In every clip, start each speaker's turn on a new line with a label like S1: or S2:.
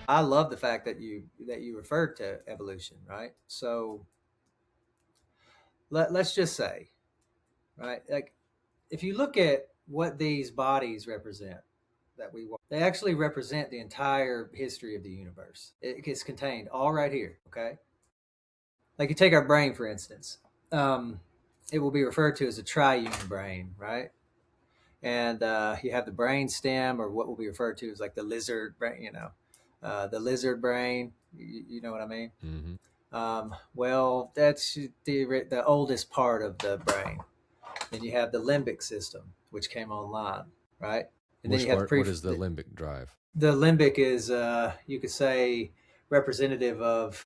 S1: I love the fact that you referred to evolution, right? So let's just say, right, like if you look at what these bodies represent that we walk, they actually represent the entire history of the universe. It gets contained all right here. Okay, like you take our brain for instance. Um, it will be referred to as a triune brain, right? And you have the brain stem, or what will be referred to as like the lizard brain. The lizard brain. You know what I mean?
S2: Hmm.
S1: Well, that's the oldest part of the brain. Then you have the limbic system, which came online, right? And then
S2: Which
S1: you have
S2: part? What is the
S1: the,
S2: limbic drive?
S1: the limbic is, you could say, representative of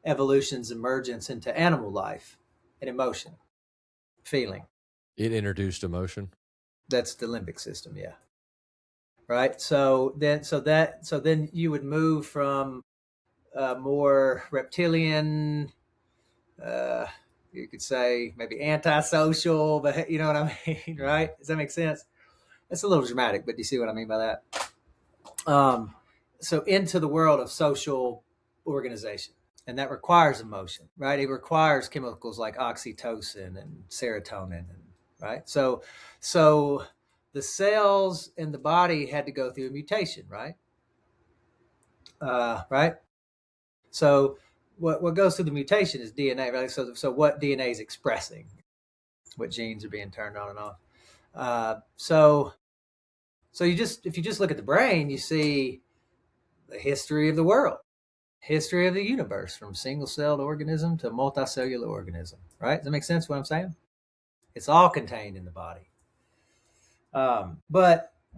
S1: evolution's emergence into animal life and emotion, feeling.
S2: It introduced emotion.
S1: That's the limbic system, yeah. Right. So then you would move from more reptilian, uh, you could say maybe antisocial, but you know what I mean,
S2: Hmm.
S1: right? Does that make sense? It's a little dramatic, but do you see what I mean by that? Um, so into the world of social organization, and that requires emotion, right? It requires chemicals like oxytocin and serotonin, and right. So the cells in the body had to go through a mutation, right? Right. So what goes through the mutation is DNA, right? So what DNA is expressing, what genes are being turned on and off. So you just if you just look at the brain, you see the history of the world, history of the universe, from single-celled organism to multicellular organism. Right? Does that make sense? What I'm saying? It's all contained in the body.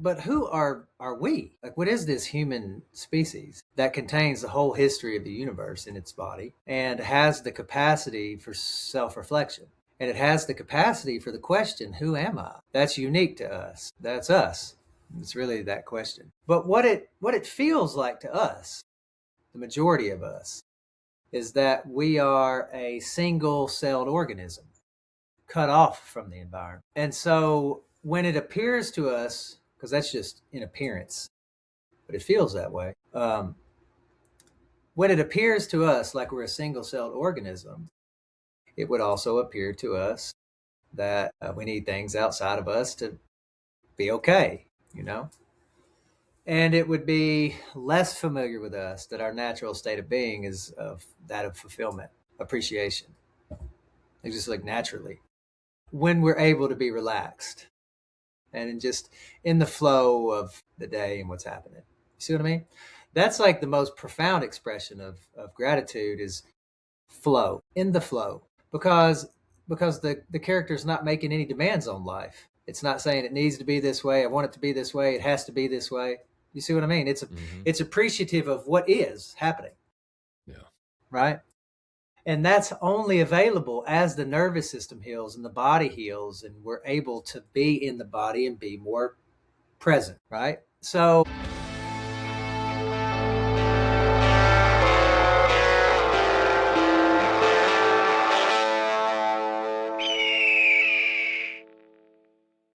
S1: But who are we? Like, what is this human species that contains the whole history of the universe in its body and has the capacity for self-reflection? And it has the capacity for the question, who am I? That's unique to us. That's us. It's really that question. But what it feels like to us, the majority of us, is that we are a single celled organism cut off from the environment. And so when it appears to us, because that's just in appearance, but it feels that way. When it appears to us like we're a single celled organism, it would also appear to us that we need things outside of us to be okay, you know? And it would be less familiar with us that our natural state of being is of that of fulfillment, appreciation. It's just like naturally when we're able to be relaxed and just in the flow of the day and what's happening. You see what I mean? That's like the most profound expression of gratitude is flow, in the flow. Because the character's not making any demands on life. It's not saying it needs to be this way, I want it to be this way, it has to be this way. You see what I mean?
S2: Hmm.
S1: It's appreciative of what is happening,
S2: Yeah.
S1: right? And that's only available as the nervous system heals and the body heals and we're able to be in the body and be more present, right? So